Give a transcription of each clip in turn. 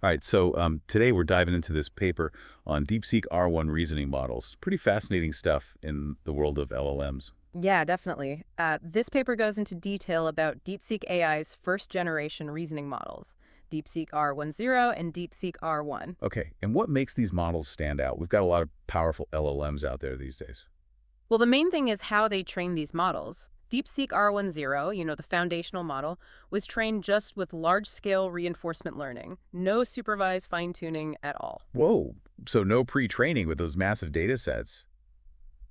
All right, so today we're diving into this paper on DeepSeek R1 reasoning models. Pretty fascinating stuff in the world of LLMs. Yeah, definitely. This paper goes into detail about DeepSeek-AI's first-generation reasoning models, DeepSeek R10 and DeepSeek R1. Okay, and what makes these models stand out? We've got a lot of powerful LLMs out there these days. Well, the main thing is how they train these models. DeepSeek R10, the foundational model, was trained just with large-scale reinforcement learning, no supervised fine-tuning at all. Whoa, so no pre-training with those massive data sets.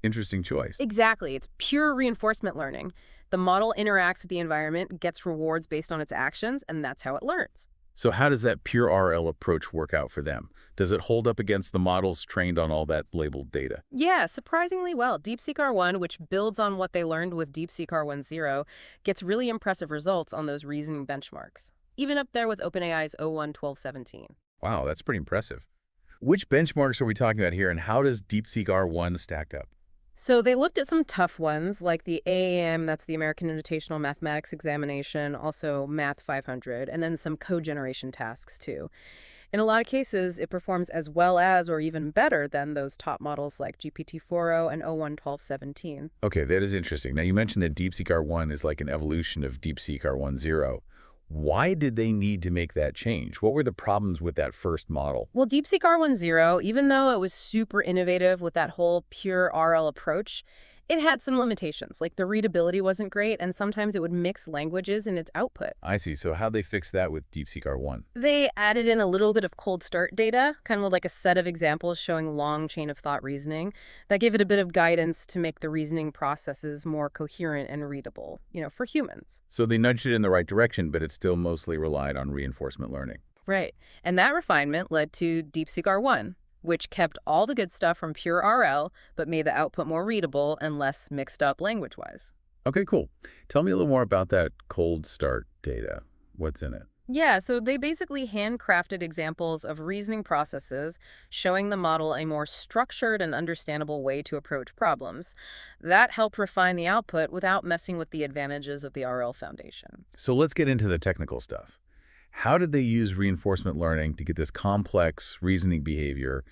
Interesting choice. Exactly. It's pure reinforcement learning. The model interacts with the environment, gets rewards based on its actions, and that's how it learns. So how does that pure RL approach work out for them? Does it hold up against the models trained on all that labeled data? Yeah, surprisingly well. DeepSeek R1, which builds on what they learned with DeepSeek R10, gets really impressive results on those reasoning benchmarks, even up there with OpenAI's O1 1217. Wow, that's pretty impressive. Which benchmarks are we talking about here, and how does DeepSeek R1 stack up? So they looked at some tough ones like the AAM, that's the American Invitational Mathematics Examination, also Math 500, and then some code generation tasks too. In a lot of cases, it performs as well as or even better than those top models like GPT-4o and O1 1217. Okay, that is interesting. Now, you mentioned that DeepSeek R1 is like an evolution of DeepSeek R10. Why did they need to make that change? What were the problems with that first model? Well, DeepSeek R10, even though it was super innovative with that whole pure RL approach, it had some limitations, like the readability wasn't great, and sometimes it would mix languages in its output. I see. So how'd they fix that with DeepSeek R1? They added in a little bit of cold start data, kind of like a set of examples showing long chain of thought reasoning. That gave it a bit of guidance to make the reasoning processes more coherent and readable, for humans. So they nudged it in the right direction, but it still mostly relied on reinforcement learning. Right. And that refinement led to DeepSeek R1, which kept all the good stuff from pure RL, but made the output more readable and less mixed up language-wise. Okay, cool. Tell me a little more about that cold start data. What's in it? Yeah, so they basically handcrafted examples of reasoning processes, showing the model a more structured and understandable way to approach problems. That helped refine the output without messing with the advantages of the RL foundation. So let's get into the technical stuff. How did they use reinforcement learning to get this complex reasoning behavior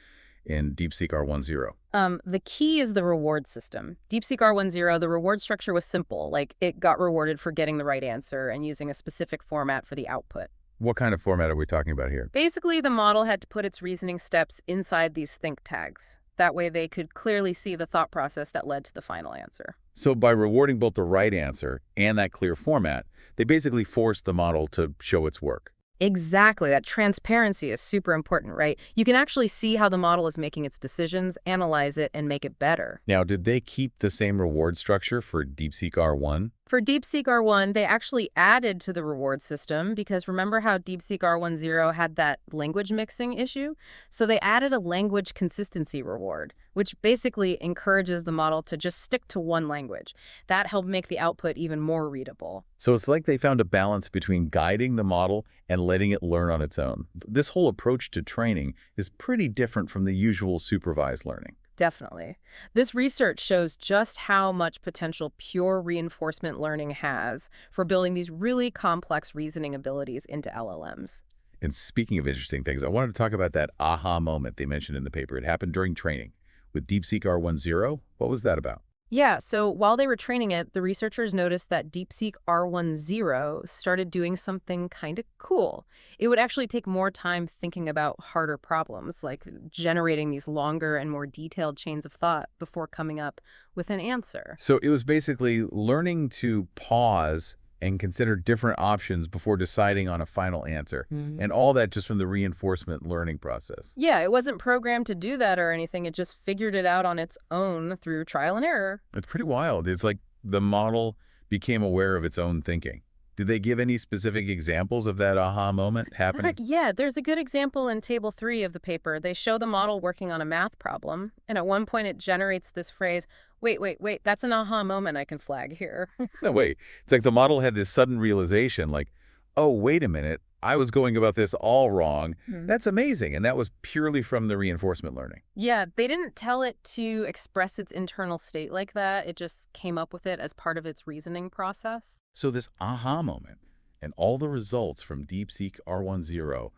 in DeepSeek R10? The key is the reward system. DeepSeek R10, the reward structure was simple, like it got rewarded for getting the right answer and using a specific format for the output. What kind of format are we talking about here? Basically, the model had to put its reasoning steps inside these think tags. That way they could clearly see the thought process that led to the final answer. So by rewarding both the right answer and that clear format, they basically forced the model to show its work. Exactly. That transparency is super important, right? You can actually see how the model is making its decisions, analyze it, and make it better. Now, did they keep the same reward structure for DeepSeek R1? For DeepSeek R1, they actually added to the reward system because remember how DeepSeek R10 had that language mixing issue? So they added a language consistency reward, which basically encourages the model to just stick to one language. That helped make the output even more readable. So it's like they found a balance between guiding the model and letting it learn on its own. This whole approach to training is pretty different from the usual supervised learning. Definitely. This research shows just how much potential pure reinforcement learning has for building these really complex reasoning abilities into LLMs. And speaking of interesting things, I wanted to talk about that aha moment they mentioned in the paper. It happened during training. With DeepSeek R10, what was that about? Yeah, so while they were training it, the researchers noticed that DeepSeek R10 started doing something kind of cool. It would actually take more time thinking about harder problems, like generating these longer and more detailed chains of thought before coming up with an answer. So it was basically learning to pause and consider different options before deciding on a final answer. And all that just from the reinforcement learning process. Yeah, it wasn't programmed to do that or anything. It just figured it out on its own through trial and error. It's pretty wild. It's like the model became aware of its own thinking. Did they give any specific examples of that aha moment happening? Yeah, there's a good example in Table 3 of the paper. They show the model working on a math problem, and at one point it generates this phrase, wait, that's an aha moment I can flag here. No, wait. It's like the model had this sudden realization like, oh, wait a minute. I was going about this all wrong. That's amazing. And that was purely from the reinforcement learning. Yeah, they didn't tell it to express its internal state like that. It just came up with it as part of its reasoning process. So this aha moment and all the results from DeepSeek R10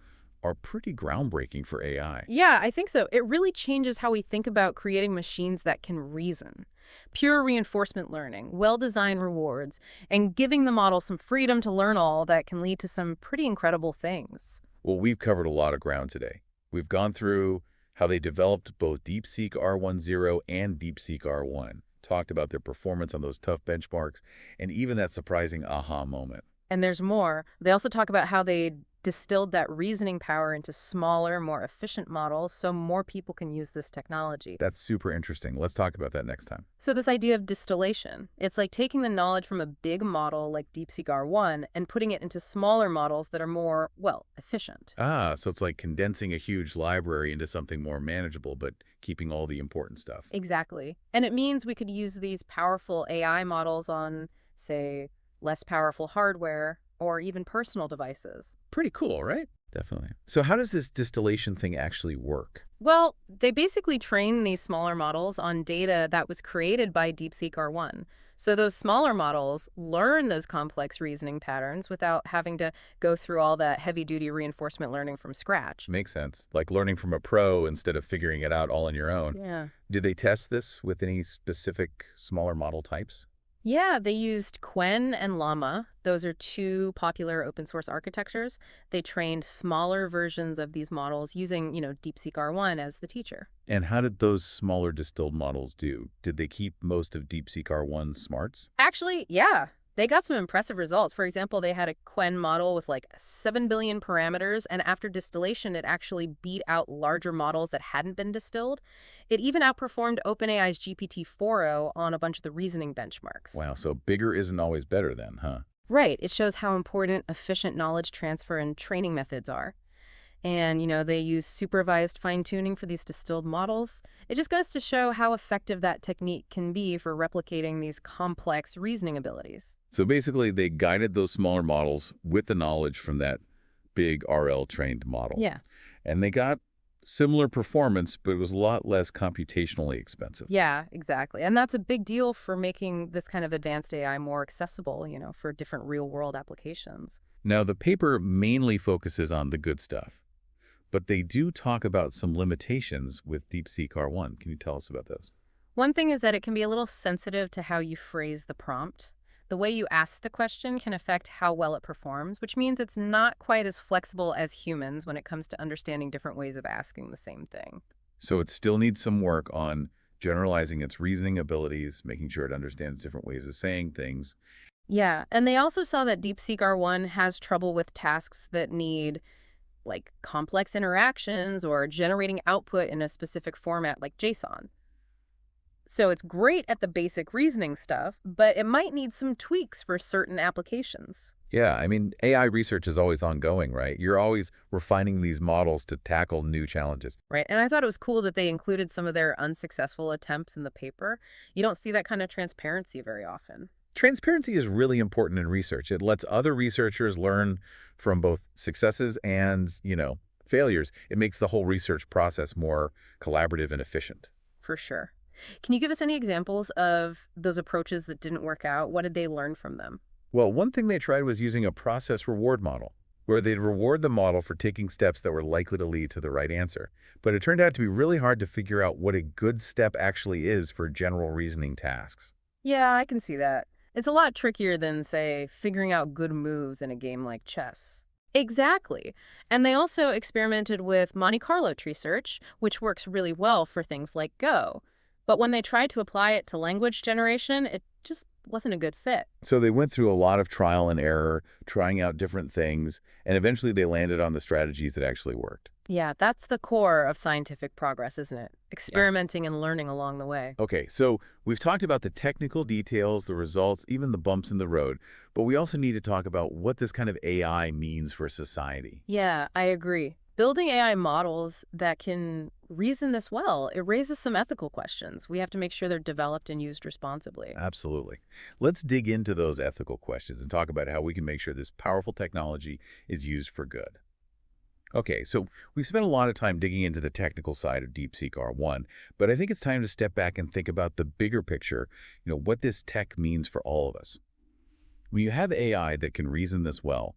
are pretty groundbreaking for AI. Yeah, I think so. It really changes how we think about creating machines that can reason. Pure reinforcement learning, well-designed rewards, and giving the model some freedom to learn all that can lead to some pretty incredible things. Well, we've covered a lot of ground today. We've gone through how they developed both DeepSeek R10 and DeepSeek R1, talked about their performance on those tough benchmarks, and even that surprising aha moment. And there's more. They also talk about how they distilled that reasoning power into smaller, more efficient models so more people can use this technology. That's super interesting. Let's talk about that next time. So this idea of distillation, it's like taking the knowledge from a big model like DeepSeek R1 and putting it into smaller models that are more, well, efficient. Ah, so it's like condensing a huge library into something more manageable, but keeping all the important stuff. Exactly. And it means we could use these powerful AI models on, say, less powerful hardware or even personal devices. Pretty cool, right? Definitely. So how does this distillation thing actually work? Well, they basically train these smaller models on data that was created by DeepSeek R1. So those smaller models learn those complex reasoning patterns without having to go through all that heavy-duty reinforcement learning from scratch. Makes sense. Like learning from a pro instead of figuring it out all on your own. Yeah. Did they test this with any specific smaller model types? Yeah, they used Quen and Llama. Those are two popular open source architectures. They trained smaller versions of these models using, DeepSeek R1 as the teacher. And how did those smaller distilled models do? Did they keep most of DeepSeek R1's smarts? Actually, yeah. They got some impressive results. For example, they had a Quen model with like 7 billion parameters, and after distillation, it actually beat out larger models that hadn't been distilled. It even outperformed OpenAI's GPT-4o on a bunch of the reasoning benchmarks. Wow, so bigger isn't always better then, huh? Right. It shows how important efficient knowledge transfer and training methods are. And, they use supervised fine-tuning for these distilled models. It just goes to show how effective that technique can be for replicating these complex reasoning abilities. So basically, they guided those smaller models with the knowledge from that big RL-trained model. Yeah. And they got similar performance, but it was a lot less computationally expensive. Yeah, exactly. And that's a big deal for making this kind of advanced AI more accessible, for different real-world applications. Now, the paper mainly focuses on the good stuff, but they do talk about some limitations with DeepSeek R1. Can you tell us about those? One thing is that it can be a little sensitive to how you phrase the prompt. The way you ask the question can affect how well it performs, which means it's not quite as flexible as humans when it comes to understanding different ways of asking the same thing. So it still needs some work on generalizing its reasoning abilities, making sure it understands different ways of saying things. Yeah, and they also saw that DeepSeek R1 has trouble with tasks that need like complex interactions or generating output in a specific format like JSON. So it's great at the basic reasoning stuff, but it might need some tweaks for certain applications. Yeah, I mean, AI research is always ongoing, right? You're always refining these models to tackle new challenges. Right. And I thought it was cool that they included some of their unsuccessful attempts in the paper. You don't see that kind of transparency very often. Transparency is really important in research. It lets other researchers learn from both successes and, failures. It makes the whole research process more collaborative and efficient. For sure. Can you give us any examples of those approaches that didn't work out? What did they learn from them? Well, one thing they tried was using a process reward model, where they'd reward the model for taking steps that were likely to lead to the right answer. But it turned out to be really hard to figure out what a good step actually is for general reasoning tasks. Yeah, I can see that. It's a lot trickier than, say, figuring out good moves in a game like chess. Exactly. And they also experimented with Monte Carlo tree search, which works really well for things like Go. But when they tried to apply it to language generation, it just wasn't a good fit. So they went through a lot of trial and error, trying out different things, and eventually they landed on the strategies that actually worked. Yeah, that's the core of scientific progress, isn't it? Experimenting and learning along the way. Okay, so we've talked about the technical details, the results, even the bumps in the road, but we also need to talk about what this kind of AI means for society. Yeah, I agree. Building AI models that can reason this well, it raises some ethical questions. We have to make sure they're developed and used responsibly. Absolutely. Let's dig into those ethical questions and talk about how we can make sure this powerful technology is used for good. Okay, so we've spent a lot of time digging into the technical side of DeepSeek R1, but I think it's time to step back and think about the bigger picture, what this tech means for all of us. When you have AI that can reason this well,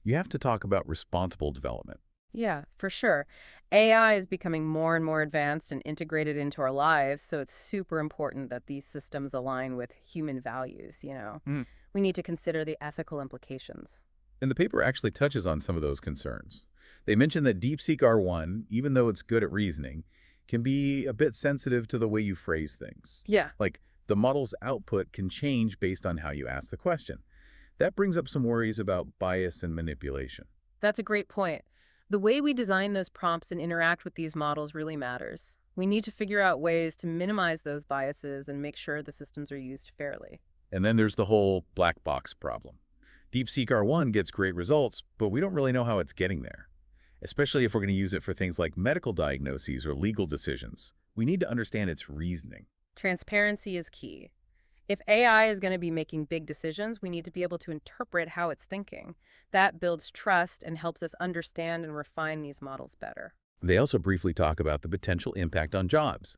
you have to talk about responsible development. Yeah, for sure. AI is becoming more and more advanced and integrated into our lives, so it's super important that these systems align with human values. Hmm. We need to consider the ethical implications. And the paper actually touches on some of those concerns. They mention that DeepSeek R1, even though it's good at reasoning, can be a bit sensitive to the way you phrase things. Yeah, Like, the model's output can change based on how you ask the question. That brings up some worries about bias and manipulation. that's a great point. The way we design those prompts and interact with these models really matters. We need to figure out ways to minimize those biases and make sure the systems are used fairly. And then there's the whole black box problem. DeepSeek R1 gets great results, but we don't really know how it's getting there, especially if we're going to use it for things like medical diagnoses or legal decisions. We need to understand its reasoning. Transparency is key. If AI is going to be making big decisions, we need to be able to interpret how it's thinking. That builds trust and helps us understand and refine these models better. They also briefly talk about the potential impact on jobs.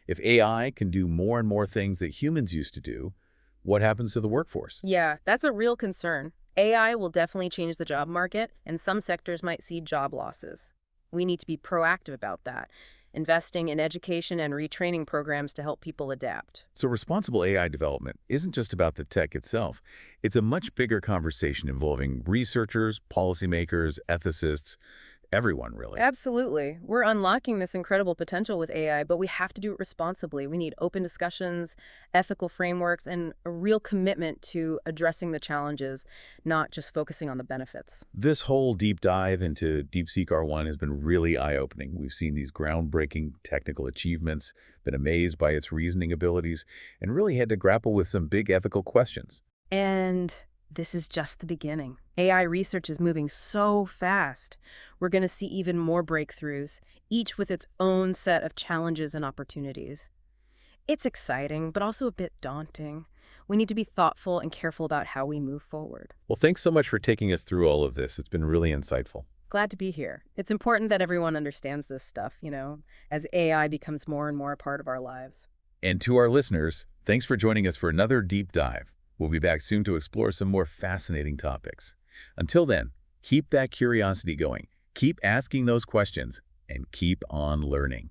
If AI can do more and more things that humans used to do, what happens to the workforce? Yeah, that's a real concern. AI will definitely change the job market, and some sectors might see job losses. We need to be proactive about that, investing in education and retraining programs to help people adapt. So responsible AI development isn't just about the tech itself. It's a much bigger conversation involving researchers, policymakers, ethicists, everyone really. Absolutely. We're unlocking this incredible potential with AI, but we have to do it responsibly. We need open discussions, ethical frameworks, and a real commitment to addressing the challenges, not just focusing on the benefits. This whole deep dive into DeepSeek R1 has been really eye-opening. We've seen these groundbreaking technical achievements, been amazed by its reasoning abilities, and really had to grapple with some big ethical questions. And this is just the beginning. AI research is moving so fast. We're going to see even more breakthroughs, each with its own set of challenges and opportunities. It's exciting, but also a bit daunting. We need to be thoughtful and careful about how we move forward. Well, thanks so much for taking us through all of this. It's been really insightful. Glad to be here. It's important that everyone understands this stuff, as AI becomes more and more a part of our lives. And to our listeners, thanks for joining us for another deep dive. We'll be back soon to explore some more fascinating topics. Until then, keep that curiosity going, keep asking those questions, and keep on learning.